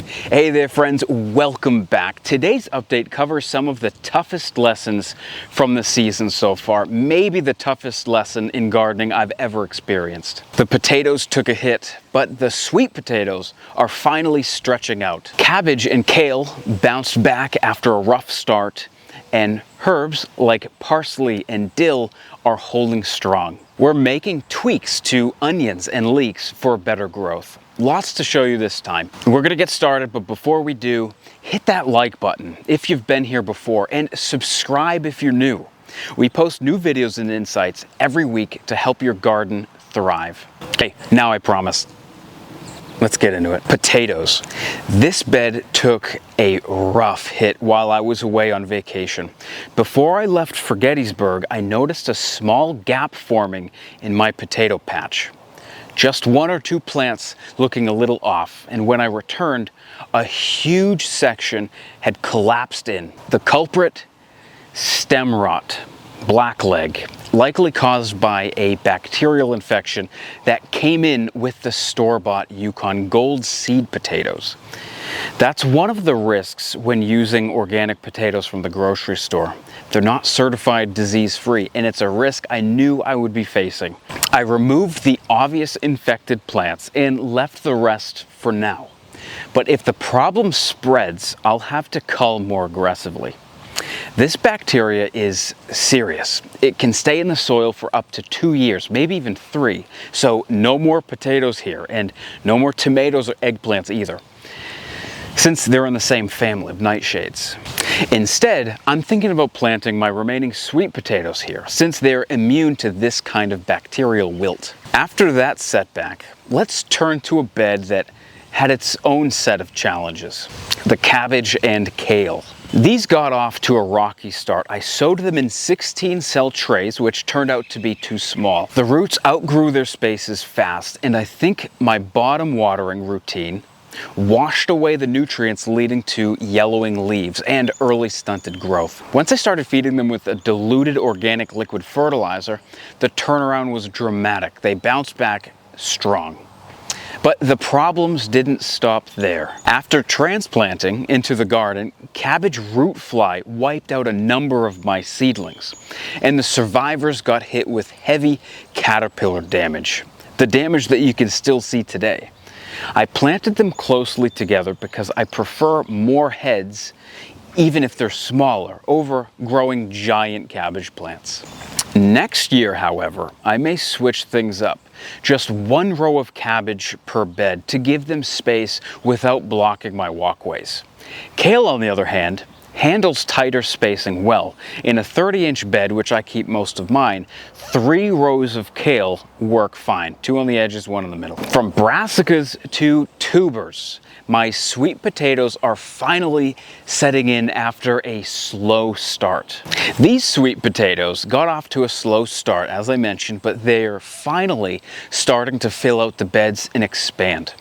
Hey there friends, welcome back. Today's update covers some of the toughest lessons from the season so far, maybe the toughest lesson in gardening I've ever experienced. The potatoes took a hit, but the sweet potatoes are finally stretching out. Cabbage and kale bounced back after a rough start, and herbs like parsley and dill are holding strong. We're making tweaks to onions and leeks for better growth. Lots to show you this time. We're gonna get started, but before we do, hit that like button if you've been here before and subscribe if you're new. We post new videos and insights every week to help your garden thrive. Okay, now I promise. Let's get into it. Potatoes. This bed took a rough hit while I was away on vacation. Before I left for Gettysburg, I noticed a small gap forming in my potato patch. Just one or two plants looking a little off, and when I returned, a huge section had collapsed in. The culprit? Stem rot, blackleg, likely caused by a bacterial infection that came in with the store-bought Yukon Gold seed potatoes. That's one of the risks when using organic potatoes from the grocery store. They're not certified disease-free, and it's a risk I knew I would be facing. I removed the obvious infected plants and left the rest for now. But if the problem spreads, I'll have to cull more aggressively. This bacteria is serious. It can stay in the soil for up to 2 years, maybe even 3. So no more potatoes here, and no more tomatoes or eggplants either, since they're in the same family of nightshades. Instead, I'm thinking about planting my remaining sweet potatoes here, since they're immune to this kind of bacterial wilt. After that setback, let's turn to a bed that had its own set of challenges: the cabbage and kale. These got off to a rocky start. I sowed them in 16-cell trays, which turned out to be too small. The roots outgrew their spaces fast, and I think my bottom watering routine washed away the nutrients, leading to yellowing leaves and early stunted growth. Once I started feeding them with a diluted organic liquid fertilizer, the turnaround was dramatic. They bounced back strong. But the problems didn't stop there. After transplanting into the garden, cabbage root fly wiped out a number of my seedlings, and the survivors got hit with heavy caterpillar damage, the damage that you can still see today. I planted them closely together because I prefer more heads, even if they're smaller, over growing giant cabbage plants. Next year, however, I may switch things up. Just one row of cabbage per bed to give them space without blocking my walkways. Kale, on the other hand, handles tighter spacing well. In a 30-inch bed, which I keep most of mine, 3 rows of kale work fine. 2 on the edges, 1 in the middle. From brassicas to tubers, my sweet potatoes are finally setting in after a slow start. These sweet potatoes got off to a slow start, as I mentioned, but they're finally starting to fill out the beds and expand.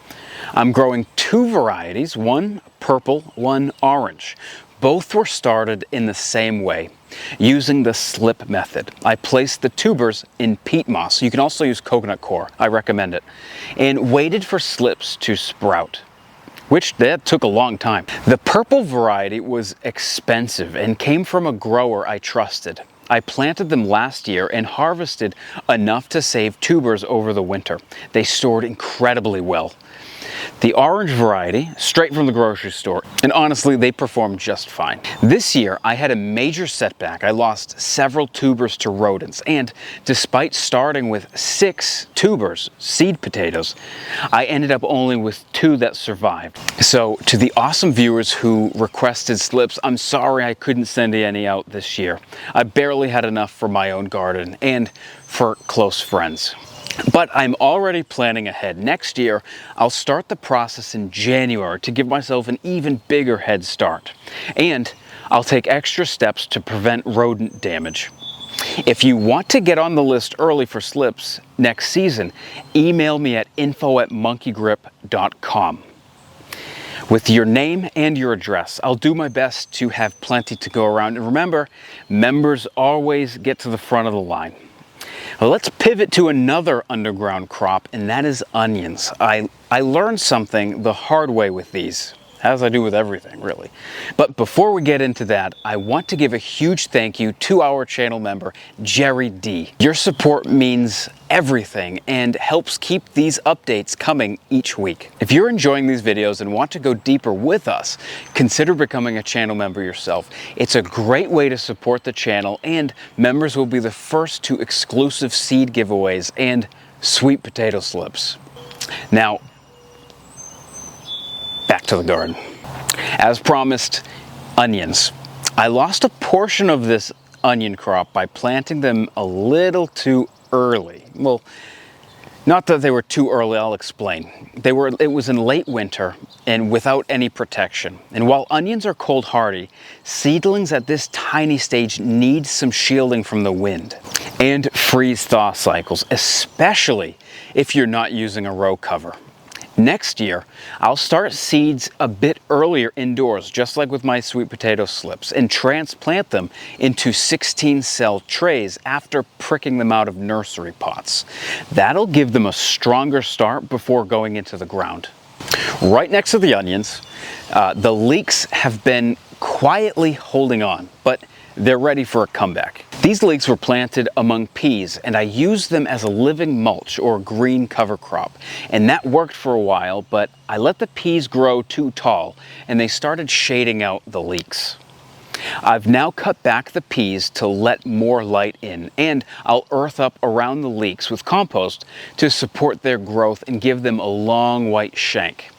I'm growing 2 varieties, one purple, one orange. Both were started in the same way, using the slip method. I placed the tubers in peat moss. You can also use coconut coir, I recommend it, and waited for slips to sprout, which that took a long time. The purple variety was expensive and came from a grower I trusted. I planted them last year and harvested enough to save tubers over the winter. They stored incredibly well. The orange variety, straight from the grocery store, and honestly, they performed just fine. This year, I had a major setback. I lost several tubers to rodents, and despite starting with 6 tubers, seed potatoes, I ended up only with 2 that survived. So, to the awesome viewers who requested slips, I'm sorry I couldn't send any out this year. I barely had enough for my own garden and for close friends. But I'm already planning ahead. Next year, I'll start the process in January to give myself an even bigger head start. And I'll take extra steps to prevent rodent damage. If you want to get on the list early for slips next season, email me at info@monkeygrip.com with your name and your address. I'll do my best to have plenty to go around. And remember, members always get to the front of the line. Well, let's pivot to another underground crop, and that is onions. I learned something the hard way with these. as I do with everything, really. But before we get into that, I want to give a huge thank you to our channel member, Jerry D. Your support means everything and helps keep these updates coming each week. If you're enjoying these videos and want to go deeper with us, consider becoming a channel member yourself. It's a great way to support the channel, and members will be the first to exclusive seed giveaways and sweet potato slips. Now, back to the garden. As promised, onions. I lost a portion of this onion crop by planting them a little too early. Well, not that they were too early, I'll explain. It was in late winter and without any protection. And while onions are cold hardy, seedlings at this tiny stage need some shielding from the wind and freeze-thaw cycles, especially if you're not using a row cover. Next year, I'll start seeds a bit earlier indoors, just like with my sweet potato slips, and transplant them into 16-cell trays after pricking them out of nursery pots. That'll give them a stronger start before going into the ground. Right next to the onions, the leeks have been quietly holding on, but they're ready for a comeback. These leeks were planted among peas, and I used them as a living mulch or green cover crop. And that worked for a while, but I let the peas grow too tall, and they started shading out the leeks. I've now cut back the peas to let more light in, and I'll earth up around the leeks with compost to support their growth and give them a long white shank.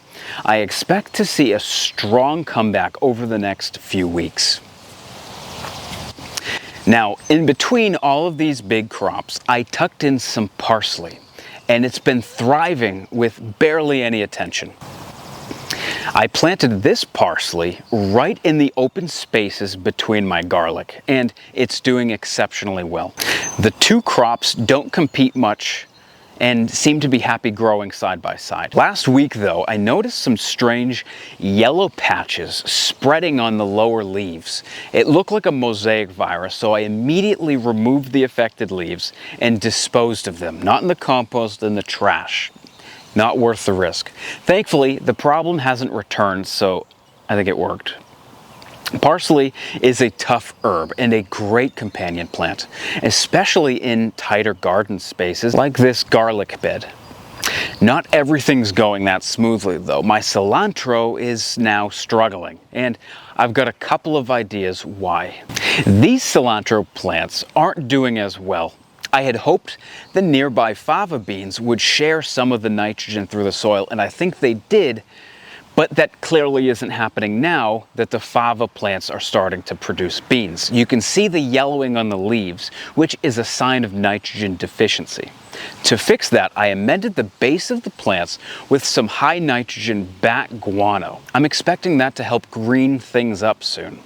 I expect to see a strong comeback over the next few weeks. Now, in between all of these big crops, I tucked in some parsley, and it's been thriving with barely any attention. I planted this parsley right in the open spaces between my garlic, and it's doing exceptionally well. The two crops don't compete much and seem to be happy growing side by side. Last week though, I noticed some strange yellow patches spreading on the lower leaves. It looked like a mosaic virus, so I immediately removed the affected leaves and disposed of them, not in the compost, in the trash. Not worth the risk. Thankfully, the problem hasn't returned, so I think it worked. Parsley is a tough herb and a great companion plant, especially in tighter garden spaces like this garlic bed. Not everything's going that smoothly though. My cilantro is now struggling, and I've got a couple of ideas why. These cilantro plants aren't doing as well. I had hoped the nearby fava beans would share some of the nitrogen through the soil, and I think they did, but that clearly isn't happening now that the fava plants are starting to produce beans. You can see the yellowing on the leaves, which is a sign of nitrogen deficiency. To fix that, I amended the base of the plants with some high nitrogen bat guano. I'm expecting that to help green things up soon.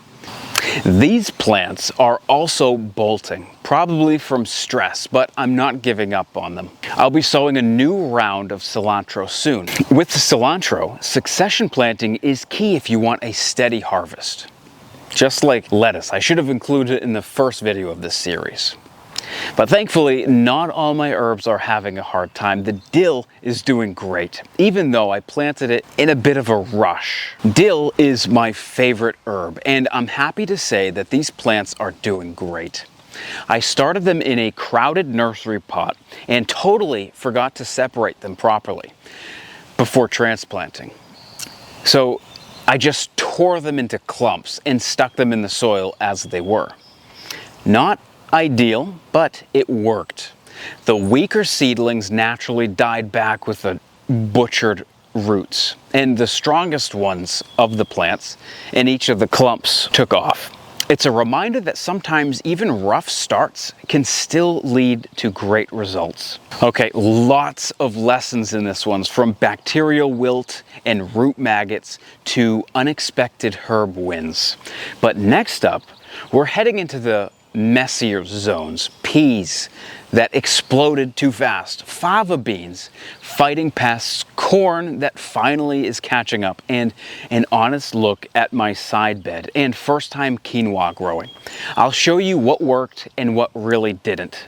These plants are also bolting, probably from stress, but I'm not giving up on them. I'll be sowing a new round of cilantro soon. With the cilantro, succession planting is key if you want a steady harvest. Just like lettuce, I should have included it in the first video of this series. But thankfully, not all my herbs are having a hard time. The dill is doing great, even though I planted it in a bit of a rush. Dill is my favorite herb, and I'm happy to say that these plants are doing great. I started them in a crowded nursery pot and totally forgot to separate them properly before transplanting. So I just tore them into clumps and stuck them in the soil as they were. Not ideal, but it worked. The weaker seedlings naturally died back with the butchered roots, and the strongest ones of the plants in each of the clumps took off. It's a reminder that sometimes even rough starts can still lead to great results. Okay, lots of lessons in this one, from bacterial wilt and root maggots to unexpected herb wins. But next up, we're heading into the messier zones. Peas that exploded too fast, fava beans fighting pests, corn that finally is catching up, and an honest look at my side bed and first time quinoa growing. I'll show you what worked and what really didn't.